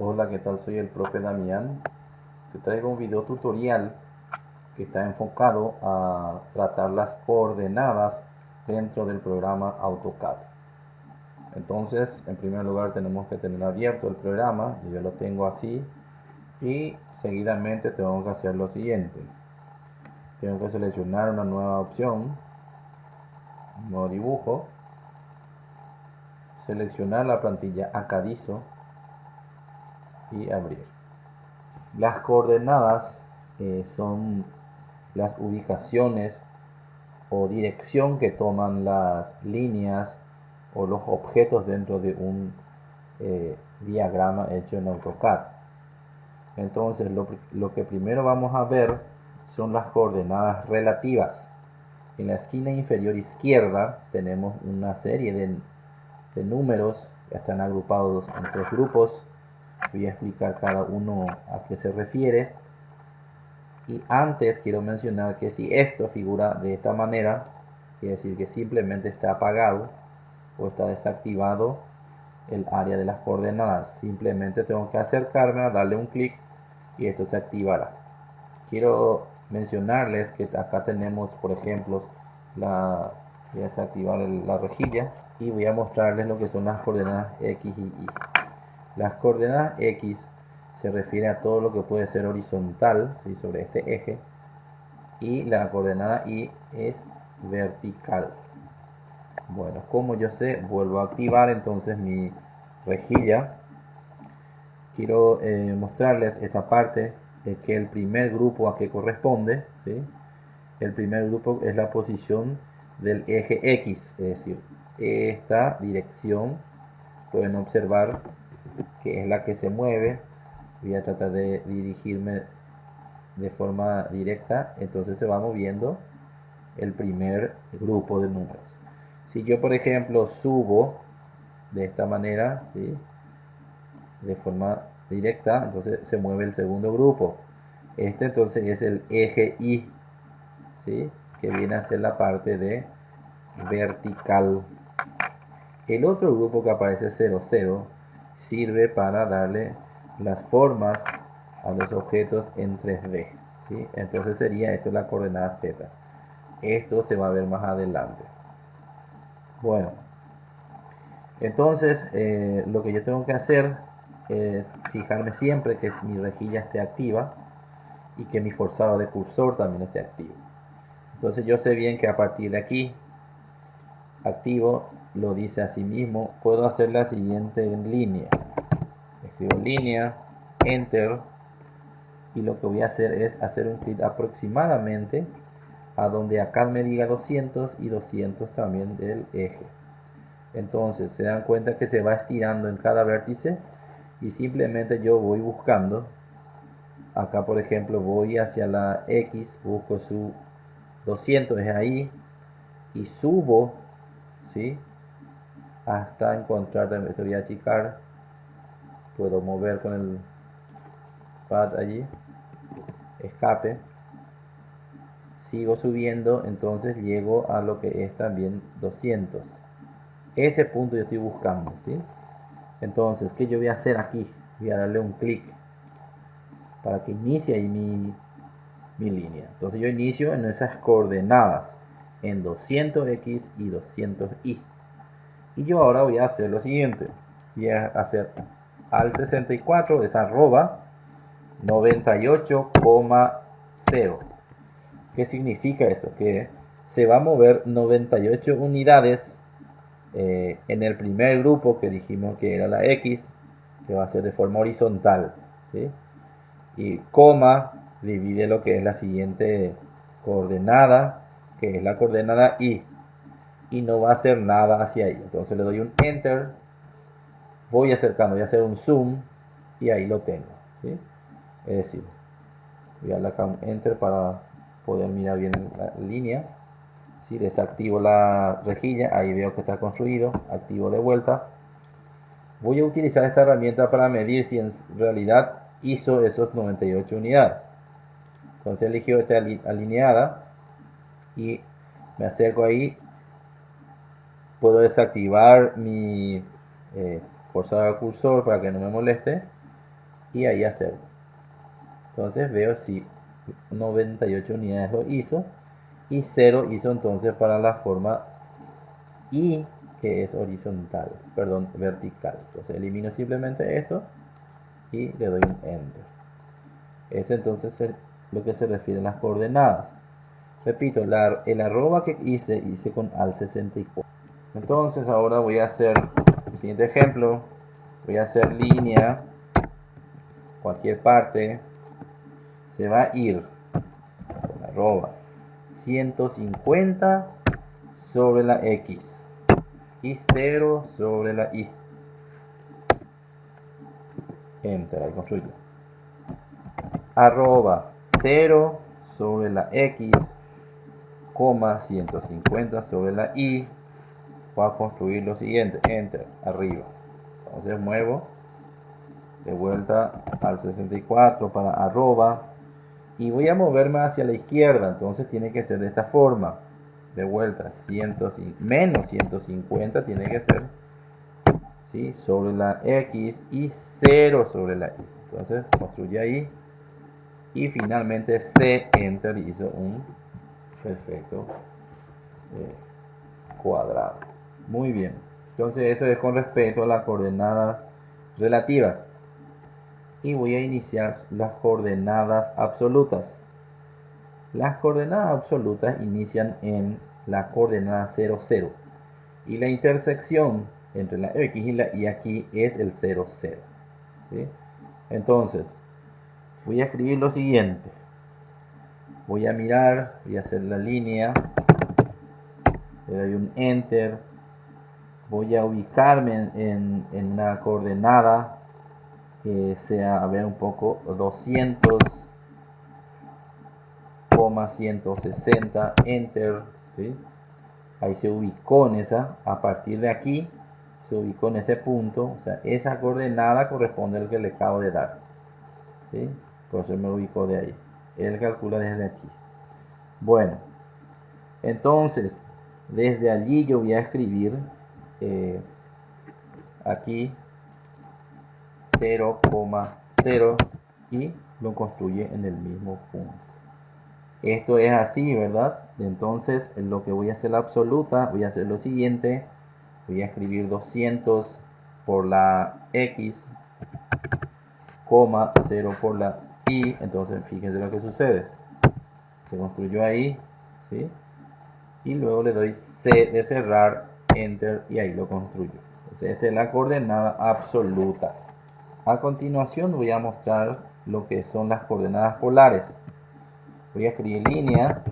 Hola, ¿qué tal? Soy el profe Damián. Te traigo un video tutorial que está enfocado a tratar las coordenadas dentro del programa AutoCAD. Entonces, en primer lugar tenemos que tener abierto el programa. Yo lo tengo así y seguidamente tengo que hacer lo siguiente. Tengo que seleccionar una nueva opción, un nuevo dibujo, seleccionar la plantilla Acadizo y abrir. Las coordenadas son las ubicaciones o dirección que toman las líneas o los objetos dentro de un diagrama hecho en AutoCAD. Entonces lo que primero vamos a ver son las coordenadas relativas. En la esquina inferior izquierda tenemos una serie de números que están agrupados en tres grupos. Voy a explicar cada uno a qué se refiere. Y antes quiero mencionar que si esto figura de esta manera, quiere decir que simplemente está apagado o está desactivado el área de las coordenadas. Simplemente tengo que acercarme a darle un clic y esto se activará. Quiero mencionarles que acá tenemos, por ejemplo, voy a desactivar la rejilla y voy a mostrarles lo que son las coordenadas X y Y. Las coordenadas X se refiere a todo lo que puede ser horizontal, ¿sí?, sobre este eje, y la coordenada Y es vertical. Bueno, como yo sé, vuelvo a activar entonces mi rejilla. Quiero mostrarles esta parte, que el primer grupo a que corresponde, ¿sí? El primer grupo es la posición del eje X, es decir, esta dirección pueden observar que es la que se mueve. Voy a tratar de dirigirme de forma directa, entonces se va moviendo el primer grupo de números. Si yo, por ejemplo, subo de esta manera, ¿sí?, de forma directa, entonces se mueve el segundo grupo. Este entonces es el eje Y, ¿sí?, que viene a ser la parte de vertical. El otro grupo que aparece 0, 0 sirve para darle las formas a los objetos en 3D, ¿sí? Entonces sería esto la coordenada Z. Esto se va a ver más adelante. Bueno, entonces lo que yo tengo que hacer es fijarme siempre que mi rejilla esté activa y que mi forzado de cursor también esté activo. Entonces yo sé bien que a partir de aquí, activo, lo dice así mismo, puedo hacer la siguiente en línea. Escribo línea, enter, y lo que voy a hacer es hacer un clic aproximadamente a donde acá me diga 200 y 200 también del eje. Entonces se dan cuenta que se va estirando en cada vértice y simplemente yo voy buscando. Acá, por ejemplo, voy hacia la X, busco su 200, es ahí, y subo, ¿sí?, hasta encontrar, esto voy a achicar, puedo mover con el pad allí, escape, sigo subiendo, entonces llego a lo que es también 200. Ese punto yo estoy buscando, ¿sí? Entonces, ¿qué yo voy a hacer aquí? Voy a darle un clic para que inicie ahí mi línea. Entonces yo inicio en esas coordenadas, en 200x y 200y. Y yo ahora voy a hacer lo siguiente. Voy a hacer al 64 es arroba 98,0. ¿Qué significa esto? Que se va a mover 98 unidades en el primer grupo que dijimos que era la X, que va a ser de forma horizontal, ¿sí? Y coma divide lo que es la siguiente coordenada, que es la coordenada Y, y no va a hacer nada hacia ahí. Entonces le doy un enter, voy acercando, voy a hacer un zoom y ahí lo tengo, ¿sí? Es decir, voy a darle acá un enter para poder mirar bien la línea. Si desactivo la rejilla, ahí veo que está construido, activo de vuelta. Voy a utilizar esta herramienta para medir si en realidad hizo esos 98 unidades. Entonces elijo esta alineada y me acerco ahí. Puedo desactivar mi forzado de cursor para que no me moleste. y ahí hacerlo. Entonces veo si 98 unidades lo hizo y 0 hizo entonces para la forma Y, que es horizontal, perdón, vertical. Entonces elimino simplemente esto y le doy un Enter. Es entonces lo que se refiere a las coordenadas. Repito, el arroba que hice con al64. Entonces ahora voy a hacer el siguiente ejemplo. Voy a hacer línea, cualquier parte, se va a ir con arroba 150 sobre la X y 0 sobre la Y. Enter, ahí construyo. Arroba 0 sobre la X, coma 150 sobre la Y. Voy a construir lo siguiente, Enter, arriba. Entonces muevo de vuelta al 64 para arroba y voy a moverme hacia la izquierda, entonces tiene que ser de esta forma. De vuelta, menos 150 tiene que ser, ¿sí?, sobre la X y 0 sobre la Y. Entonces construye ahí y finalmente C, Enter, hizo un perfecto cuadrado. Muy bien. Entonces eso es con respecto a las coordenadas relativas. Y voy a iniciar las coordenadas absolutas. Las coordenadas absolutas inician en la coordenada 0, 0. Y la intersección entre la X y la Y aquí es el 0, 0. ¿Sí? Entonces, voy a escribir lo siguiente. Voy a mirar, voy a hacer la línea. Le doy un Enter. Voy a ubicarme en una coordenada que sea, a ver un poco, 200,160, Enter, ¿sí? Ahí se ubicó en esa, a partir de aquí, se ubicó en ese punto, o sea, esa coordenada corresponde al que le acabo de dar, ¿sí? Por eso me ubicó de ahí. Él calcula desde aquí. Bueno, entonces, desde allí yo voy a escribir aquí 0,0 y lo construye en el mismo punto. Esto es así, ¿verdad? Entonces, lo que voy a hacer la absoluta, voy a hacer lo siguiente. Voy a escribir 200 por la X, coma 0 por la Y. Entonces, fíjense lo que sucede. Se construyó ahí, ¿sí? Y luego le doy C de cerrar, Enter, y ahí lo construyo. Entonces, esta es la coordenada absoluta. A continuación voy a mostrar lo que son las coordenadas polares. Voy a escribir línea,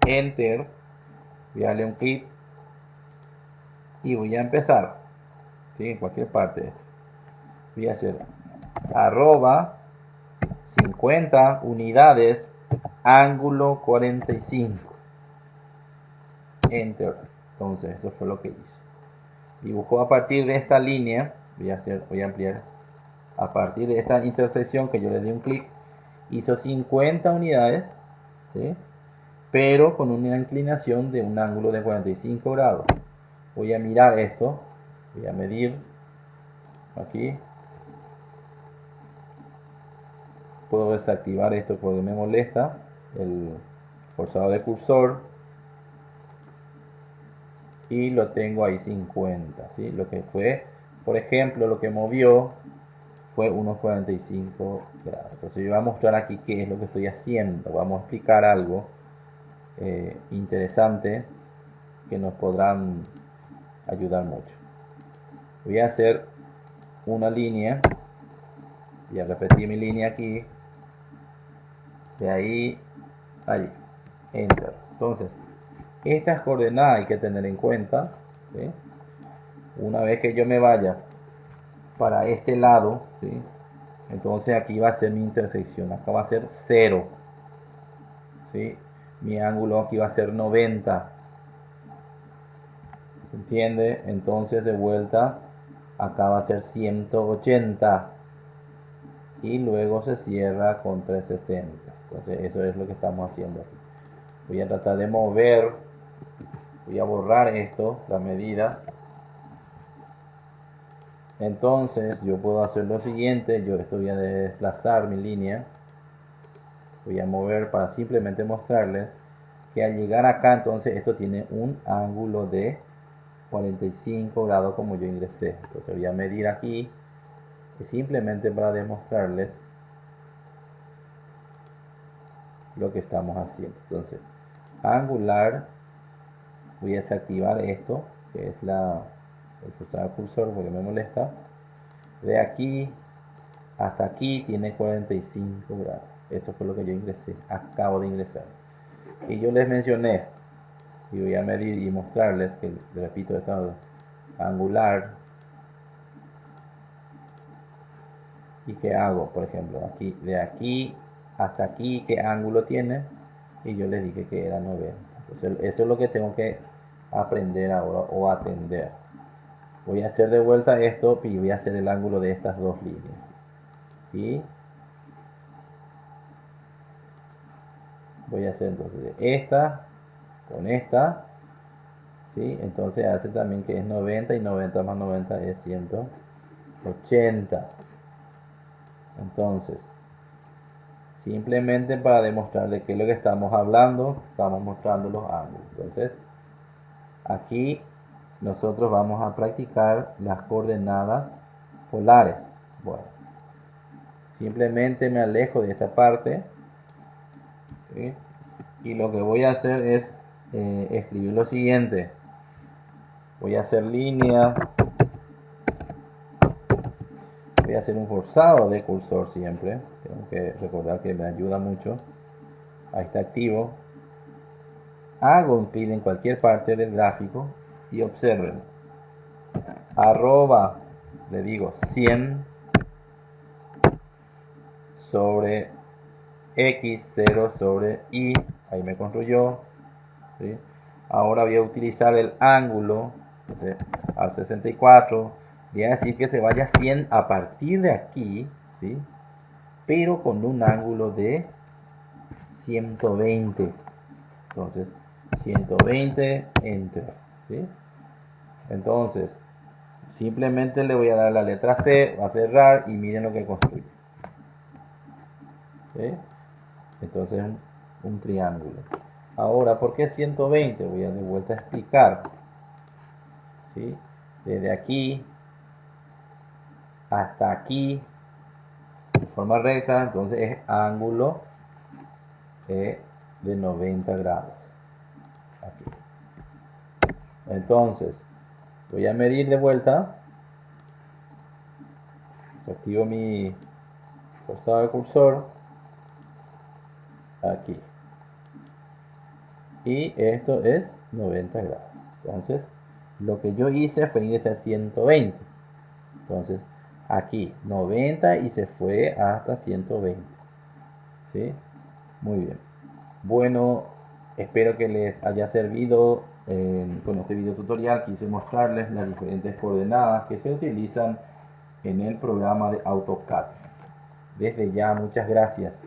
Enter, voy a darle un clic y voy a empezar, ¿sí?, en cualquier parte de esto. Voy a hacer arroba 50 unidades, ángulo 45. Enter. Entonces eso fue lo que hizo. Dibujó a partir de esta línea, voy a ampliar, a partir de esta intersección que yo le di un clic, hizo 50 unidades, ¿sí?, pero con una inclinación de un ángulo de 45 grados. Voy a mirar esto, voy a medir aquí. Puedo desactivar esto porque me molesta el forzado de cursor y lo tengo ahí 50, ¿sí? Lo que fue, por ejemplo, lo que movió fue unos 45 grados. Entonces yo voy a mostrar aquí qué es lo que estoy haciendo. Vamos a explicar algo interesante que nos podrán ayudar mucho. Voy a hacer una línea, voy a repetir mi línea aquí, de ahí a allí, Enter. Entonces, estas coordenadas hay que tener en cuenta, ¿sí? Una vez que yo me vaya para este lado, ¿sí?, entonces aquí va a ser mi intersección, acá va a ser 0, ¿sí? Mi ángulo aquí va a ser 90, ¿se entiende? Entonces de vuelta acá va a ser 180 y luego se cierra con 360. Entonces eso es lo que estamos haciendo aquí. Voy a tratar de mover, voy a borrar esto, la medida, Entonces yo puedo hacer lo siguiente, yo esto voy a desplazar mi línea, voy a mover para simplemente mostrarles que al llegar acá entonces esto tiene un ángulo de 45 grados como yo ingresé. Entonces voy a medir aquí y simplemente para demostrarles lo que estamos haciendo. Entonces angular, voy a desactivar esto que es el forzado cursor porque me molesta. De aquí hasta aquí tiene 45 grados. Eso fue lo que yo ingresé, acabo de ingresar. Y yo les mencioné, y voy a medir y mostrarles que, repito, esto angular. ¿Y qué hago? Por ejemplo, aquí, de aquí hasta aquí, ¿qué ángulo tiene? Y yo les dije que era 90. Entonces, eso es lo que tengo que aprender ahora o atender. Voy a hacer de vuelta esto y voy a hacer el ángulo de estas dos líneas. Y voy a hacer entonces de esta con esta, ¿sí? Entonces hace también que es 90 y 90 más 90 es 180. Entonces, simplemente para demostrar de qué es lo que estamos hablando, estamos mostrando los ángulos. Entonces, aquí nosotros vamos a practicar las coordenadas polares. Bueno, simplemente me alejo de esta parte, ¿sí? Y lo que voy a hacer es escribir lo siguiente. Voy a hacer línea, voy a hacer un forzado de cursor siempre. Tengo que recordar que me ayuda mucho. Ahí está activo. Hago un clic en cualquier parte del gráfico y observen. Arroba, le digo 100 sobre X, 0 sobre Y. Ahí me construyó, ¿sí? Ahora voy a utilizar el ángulo, entonces, al 64. Voy a decir que se vaya 100 a partir de aquí, ¿sí? Pero con un ángulo de 120. Entonces, 120, enter, ¿sí? Entonces, simplemente le voy a dar la letra C, va a cerrar y miren lo que construye, ¿sí? Entonces, un triángulo. Ahora, ¿por qué 120? Voy a de vuelta a explicar, ¿sí? Desde aquí hasta aquí, de forma recta, entonces es ángulo de 90 grados. Aquí. Entonces, voy a medir de vuelta. Desactivo mi forzado de cursor. Aquí. Y esto es 90 grados. Entonces, lo que yo hice fue irse a 120. Entonces, aquí 90 y se fue hasta 120. ¿Sí? Muy bien. Bueno, espero que les haya servido. Con este video tutorial quise mostrarles las diferentes coordenadas que se utilizan en el programa de AutoCAD. Desde ya, muchas gracias.